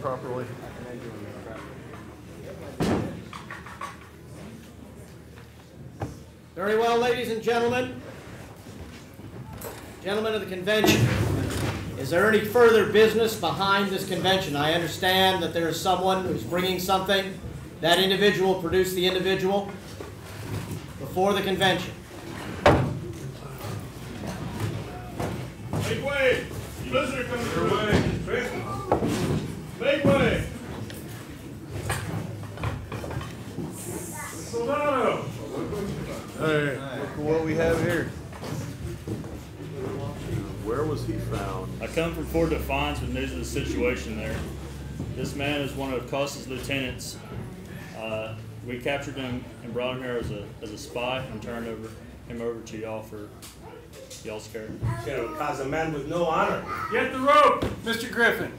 properly. Very well, ladies and gentlemen. Gentlemen of the convention, is there any further business behind this convention? I understand that there is someone who's bringing something. That individual produced the individual before the convention. Make way! Visitor comes your way. Make way! Alamo! Hey, look at what we have here. Where was he found? I come from Fort Defiance with news of the situation there. This man is one of Costa's lieutenants. We captured him and brought him here as a spy and turned him over to y'all for y'all's care. It'll cause a man with no honor. Get the rope, Mr. Griffin.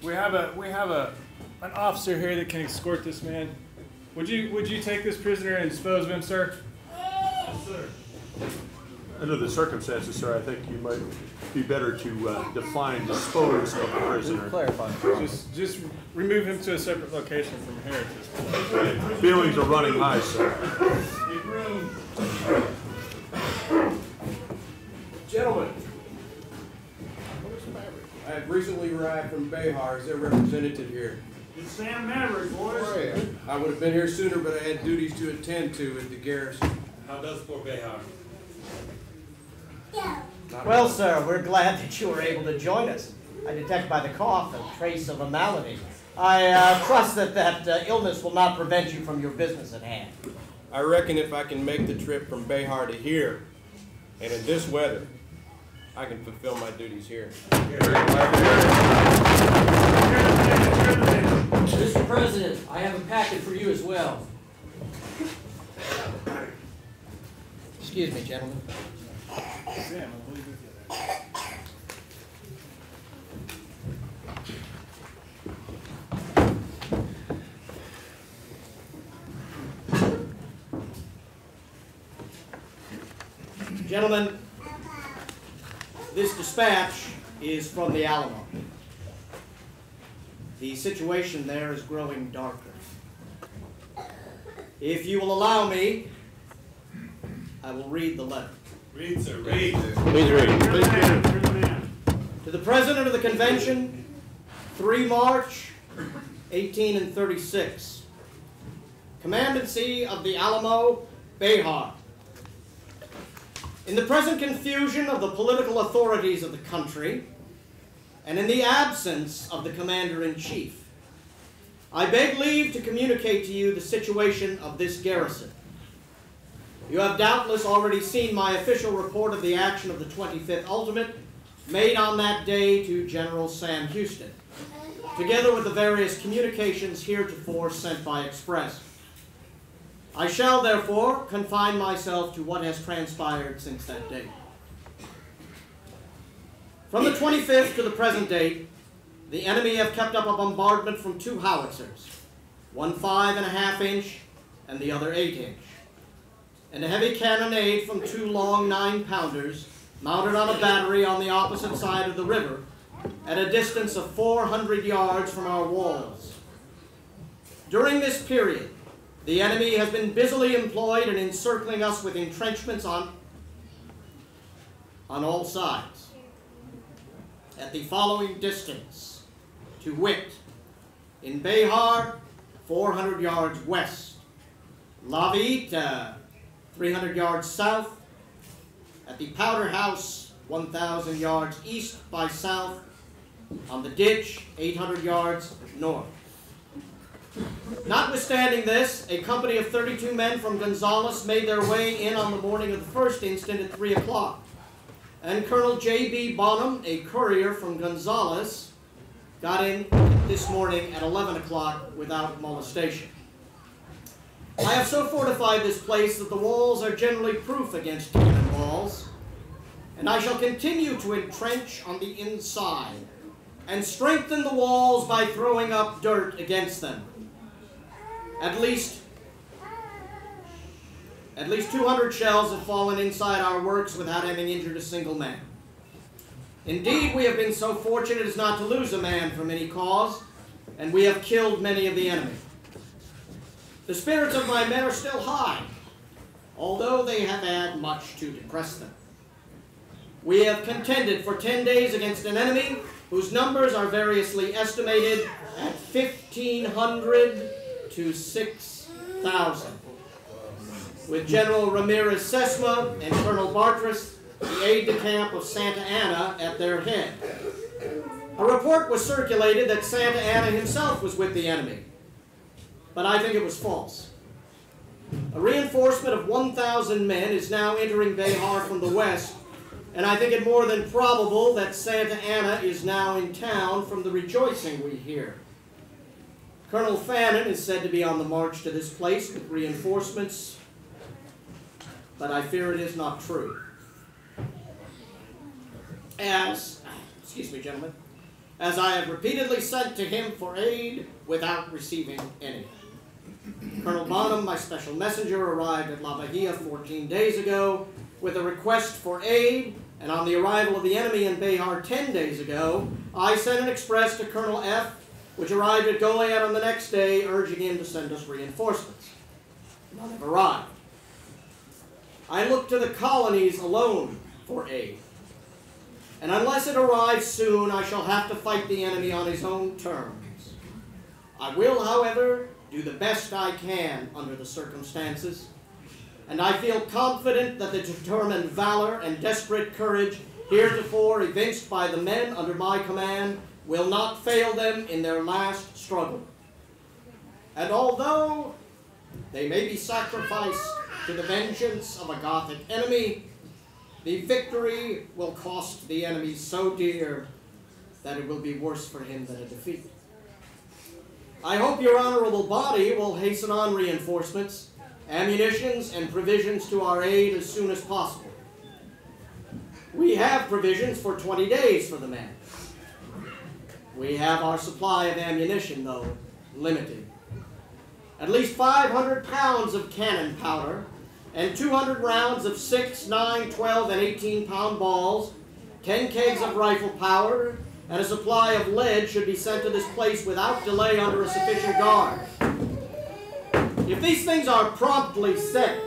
We have an officer here that can escort this man. Would you take this prisoner and dispose of him, sir? Yes, sir. Under the circumstances, sir, I think you might be better to define dispose of the prisoner. Clarify. Just remove him to a separate location from here at this point. Feelings are running high, sir. Make room. Gentlemen, I have recently arrived from Behar as their representative here. It's Sam Maverick, boys. I would have been here sooner, but I had duties to attend to at the garrison. How does poor Behar? Well, sir, we're glad that you were able to join us. I detect by the cough a trace of a malady. I trust that illness will not prevent you from your business at hand. I reckon if I can make the trip from Behar to here, and in this weather, I can fulfill my duties here. Mr. President, I have a packet for you as well. Excuse me, gentlemen. Sam, I believe Gentlemen, this dispatch is from the Alamo. The situation there is growing darker. If you will allow me, I will read the letter. Read, sir, read. Please read. To the President of the Convention, 3 March, 1836. Commandancy of the Alamo, Behar. In the present confusion of the political authorities of the country, and in the absence of the Commander-in-Chief, I beg leave to communicate to you the situation of this garrison. You have doubtless already seen my official report of the action of the 25th Ultimate made on that day to General Sam Houston, together with the various communications heretofore sent by express. I shall, therefore, confine myself to what has transpired since that date. From the 25th to the present date, the enemy have kept up a bombardment from 2 howitzers, one 5.5-inch and the other 8-inch, and a heavy cannonade from 2 long 9-pounders mounted on a battery on the opposite side of the river at a distance of 400 yards from our walls. During this period, the enemy has been busily employed in encircling us with entrenchments on all sides, at the following distance, to wit, in Behar, 400 yards west, Lavite, 300 yards south, at the Powder House, 1,000 yards east by south, on the ditch, 800 yards north. Notwithstanding this, a company of 32 men from Gonzales made their way in on the morning of the 1st instant at 3 o'clock, and Colonel J.B. Bonham, a courier from Gonzales, got in this morning at 11 o'clock without molestation. I have so fortified this place that the walls are generally proof against cannon balls, and I shall continue to entrench on the inside and strengthen the walls by throwing up dirt against them. At least 200 shells have fallen inside our works without having injured a single man. Indeed, we have been so fortunate as not to lose a man from any cause, and we have killed many of the enemy. The spirits of my men are still high, although they have had much to depress them. We have contended for 10 days against an enemy whose numbers are variously estimated at 1,500 to 6,000. With General Ramirez Sesma and Colonel Bartras, the aide-de-camp of Santa Anna, at their head. A report was circulated that Santa Anna himself was with the enemy, but I think it was false. A reinforcement of 1,000 men is now entering Behar from the west, and I think it more than probable that Santa Anna is now in town from the rejoicing we hear. Colonel Fannin is said to be on the march to this place with reinforcements, but I fear it is not true. Excuse me, gentlemen, as I have repeatedly sent to him for aid without receiving any. Colonel Bonham, my special messenger, arrived at La Bahia 14 days ago with a request for aid, and on the arrival of the enemy in Behar 10 days ago, I sent an express to Colonel F., which arrived at Goliad on the next day, urging him to send us reinforcements. None have arrived. I look to the colonies alone for aid, and unless it arrives soon, I shall have to fight the enemy on his own terms. I will, however, do the best I can under the circumstances, and I feel confident that the determined valor and desperate courage heretofore evinced by the men under my command will not fail them in their last struggle. And although they may be sacrificed to the vengeance of a Gothic enemy, the victory will cost the enemy so dear that it will be worse for him than a defeat. I hope your honorable body will hasten on reinforcements, ammunitions, and provisions to our aid as soon as possible. We have provisions for 20 days for the men. We have our supply of ammunition, though, limited. At least 500 pounds of cannon powder and 200 rounds of 6, 9, 12, and 18-pound balls, 10 kegs of rifle powder, and a supply of lead should be sent to this place without delay under a sufficient guard. If these things are promptly sent,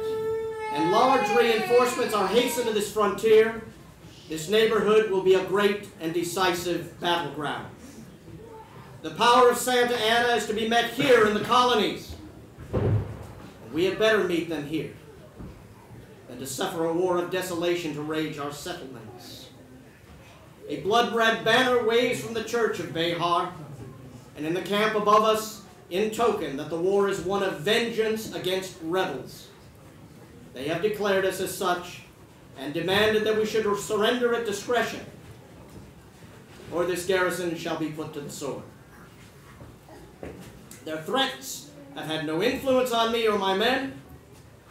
and large reinforcements are hastened to this frontier, this neighborhood will be a great and decisive battleground. The power of Santa Anna is to be met here in the colonies, and we had better meet them here than to suffer a war of desolation to rage our settlements. A blood-red banner waves from the church of Behar, and in the camp above us, in token that the war is one of vengeance against rebels. They have declared us as such, and demanded that we should surrender at discretion, or this garrison shall be put to the sword. Their threats have had no influence on me or my men,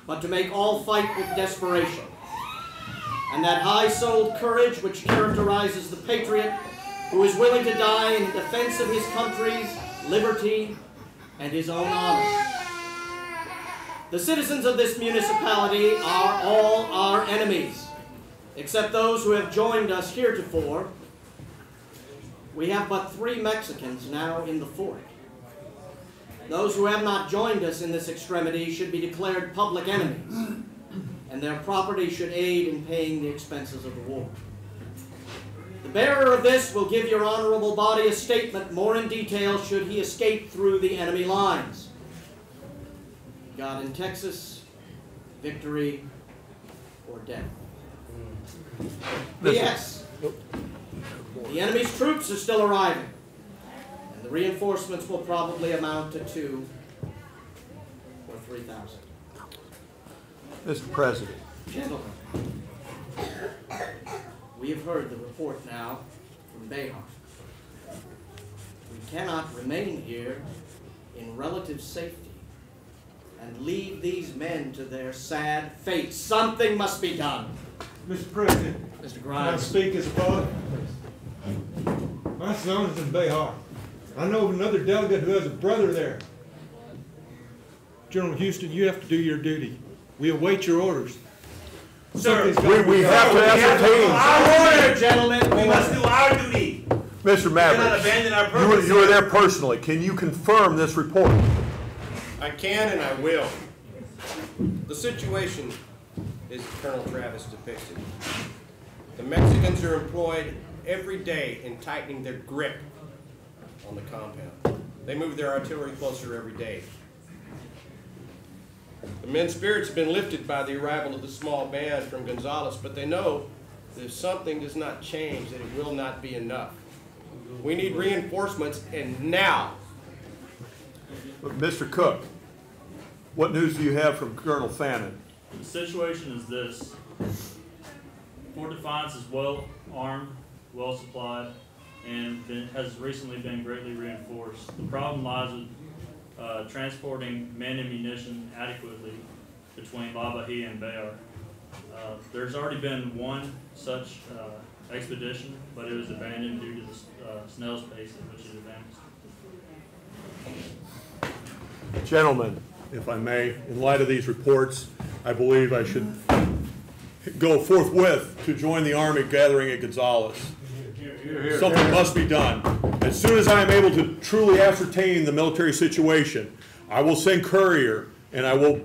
but to make all fight with desperation. And that high-souled courage which characterizes the patriot who is willing to die in defense of his country's liberty and his own honor. The citizens of this municipality are all our enemies, except those who have joined us heretofore. We have but 3 Mexicans now in the fort. Those who have not joined us in this extremity should be declared public enemies, and their property should aid in paying the expenses of the war. The bearer of this will give your honorable body a statement more in detail should he escape through the enemy lines. God in Texas, victory or death. P.S. The enemy's troops are still arriving, and the reinforcements will probably amount to 2,000 or 3,000. Mr. President. Gentlemen, we have heard the report now from Behar. We cannot remain here in relative safety and leave these men to their sad fate. Something must be done. Mr. President, Mr. can I Grimes. speak as a father? My son is in Behar. I know of another delegate who has a brother there. General Houston, you have to do your duty. We await your orders. Sir, We have to ascertain. our order, Gentlemen, we must do our duty. Mr. cannot abandon our Maverick, purpose. you were there personally. Can you confirm this report? I can and I will. The situation is Colonel Travis depicted. The Mexicans are employed every day in tightening their grip on the compound. They move their artillery closer every day. The men's spirits have been lifted by the arrival of the small band from Gonzales, but they know that if something does not change, that it will not be enough. We need reinforcements, and now. But Mr. Cook, what news do you have from Colonel Fannin? The situation is this. Fort Defiance is well armed, well supplied, and has recently been greatly reinforced. The problem lies with transporting men and munition adequately between La Bahia and Bayard. There's already been one such expedition, but it was abandoned due to the snail's pace at which it advanced. Gentlemen, if I may, in light of these reports, I believe I should go forthwith to join the Army gathering at Gonzales. Something must be done. As soon as I am able to truly ascertain the military situation, I will send courier and I will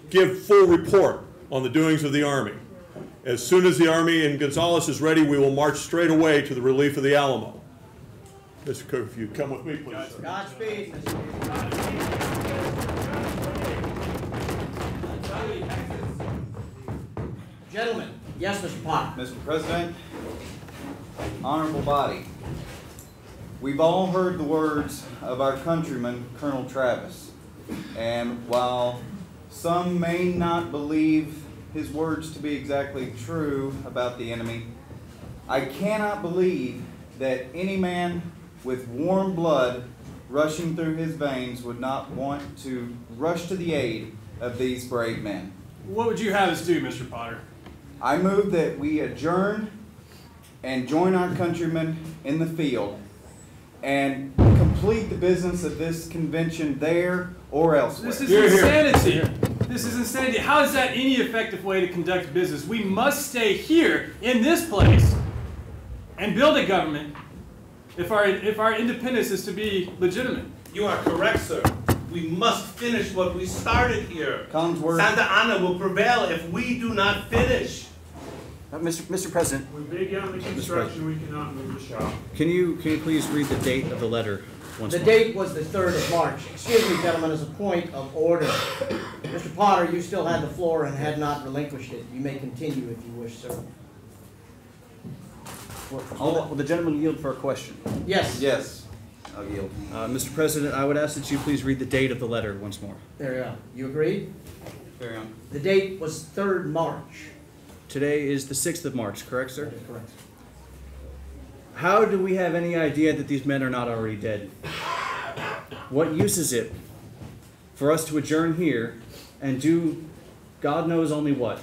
give full report on the doings of the Army. As soon as the Army in Gonzales is ready, we will march straight away to the relief of the Alamo. Mr. Cook, if you come with me, please, sir. Godspeed. Gentlemen, yes, Mr. Potter. Mr. President, honorable body, we've all heard the words of our countryman, Colonel Travis, and while some may not believe his words to be exactly true about the enemy, I cannot believe that any man with warm blood rushing through his veins would not want to rush to the aid of these brave men. What would you have us do, Mr. Potter? I move that we adjourn and join our countrymen in the field and complete the business of this convention there or elsewhere. This is insanity. This is insanity. How is that any effective way to conduct business? We must stay here in this place and build a government if our independence is to be legitimate. You are correct, sir. We must finish what we started here. Collinsworth. Santa Ana will prevail if we do not finish. Mr. President, We began the construction, we cannot move the shop. can you please read the date of the letter once The more? date was the 3rd of March. Excuse me, gentlemen, as a point of order. Mr. Potter, you still had the floor and had not relinquished it. You may continue if you wish, sir. Will the gentleman yield for a question? Yes. Yes, I'll yield. Mr. President, I would ask that you please read the date of the letter once more. There you are. You agree? Carry on. The date was 3rd March. Today is the 6th of March, correct, sir? That is correct. How do we have any idea that these men are not already dead? What use is it for us to adjourn here and do God knows only what,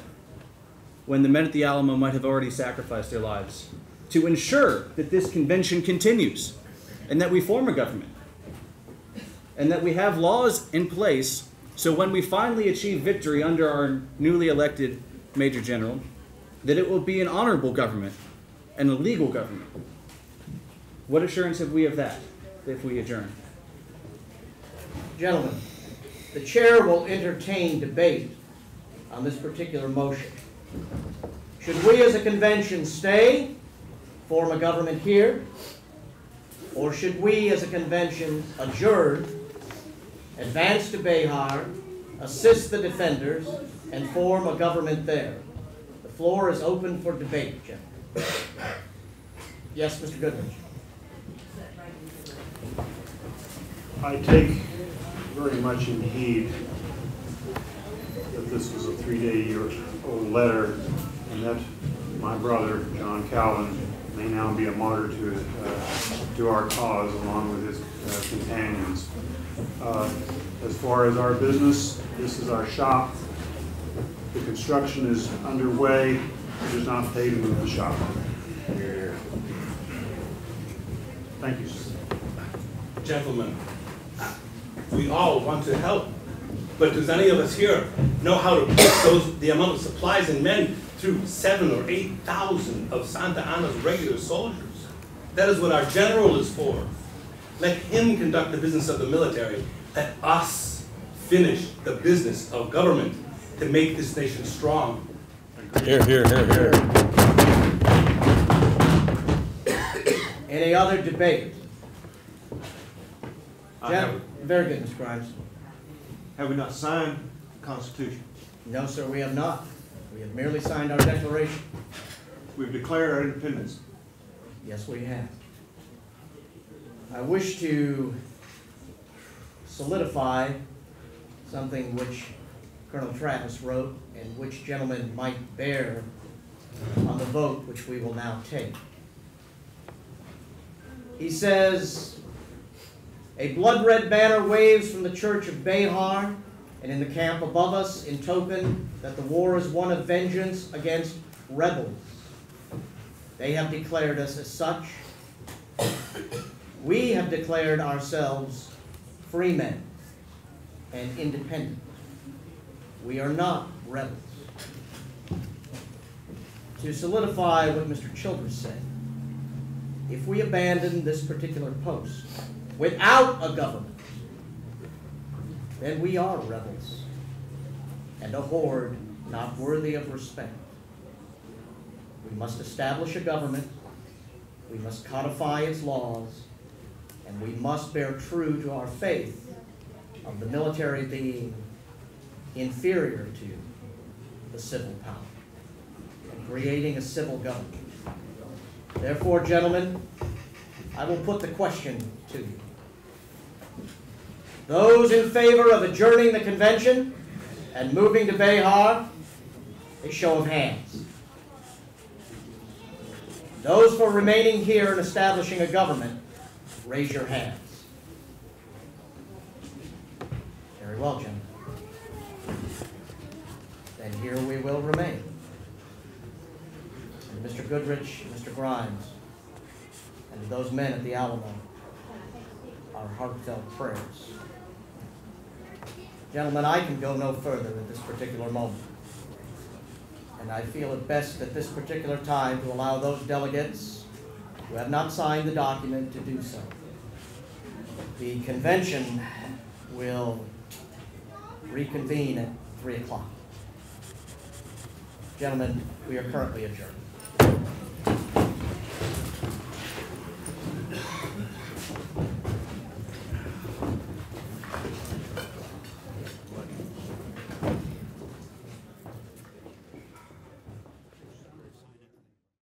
when the men at the Alamo might have already sacrificed their lives to ensure that this convention continues and that we form a government and that we have laws in place so when we finally achieve victory under our newly elected Major General, that it will be an honorable government and a legal government? What assurance have we of that if we adjourn? Gentlemen, the chair will entertain debate on this particular motion. Should we as a convention stay, form a government here, or should we as a convention adjourn, advance to Behar, assist the defenders, and form a government there? The floor is open for debate, gentlemen. Yes, Mr. Goodrich. I take very much in heed that this was a 3-day-old letter and that my brother, John Calvin, may now be a martyr to our cause along with his companions. As far as our business, this is our shop. The construction is underway. It is not paid to move the shop. Thank you, sir. Gentlemen, we all want to help. But does any of us here know how to put the amount of supplies and men through 7,000 or 8,000 of Santa Anna's regular soldiers? That is what our general is for. Let him conduct the business of the military. Let us finish the business of government to make this nation strong. Here, here, here, here. Any other debate? Very good, Mr. Grimes. Have we not signed the Constitution? No, sir, we have not. We have merely signed our declaration. We've declared our independence. Yes, we have. I wish to solidify something which Colonel Travis wrote and which gentlemen might bear on the vote which we will now take. He says, a blood-red banner waves from the church of Behar and in the camp above us in token that the war is one of vengeance against rebels. They have declared us as such. We have declared ourselves free men and independent. We are not rebels. To solidify what Mr. Childress said, if we abandon this particular post without a government, then we are rebels and a horde not worthy of respect. We must establish a government, we must codify its laws, and we must bear true to our faith of the military being inferior to the civil power and creating a civil government. Therefore, gentlemen, I will put the question to you. Those in favor of adjourning the convention and moving to Behar, a show of hands. Those for remaining here and establishing a government, raise your hands. Very well, gentlemen. Then here we will remain. And Mr. Goodrich, Mr. Grimes, and to those men at the Alamo, our heartfelt prayers. Gentlemen, I can go no further at this particular moment. And I feel it best at this particular time to allow those delegates who have not signed the document to do so. The convention will reconvene at 3 o'clock. Gentlemen, we are currently adjourned.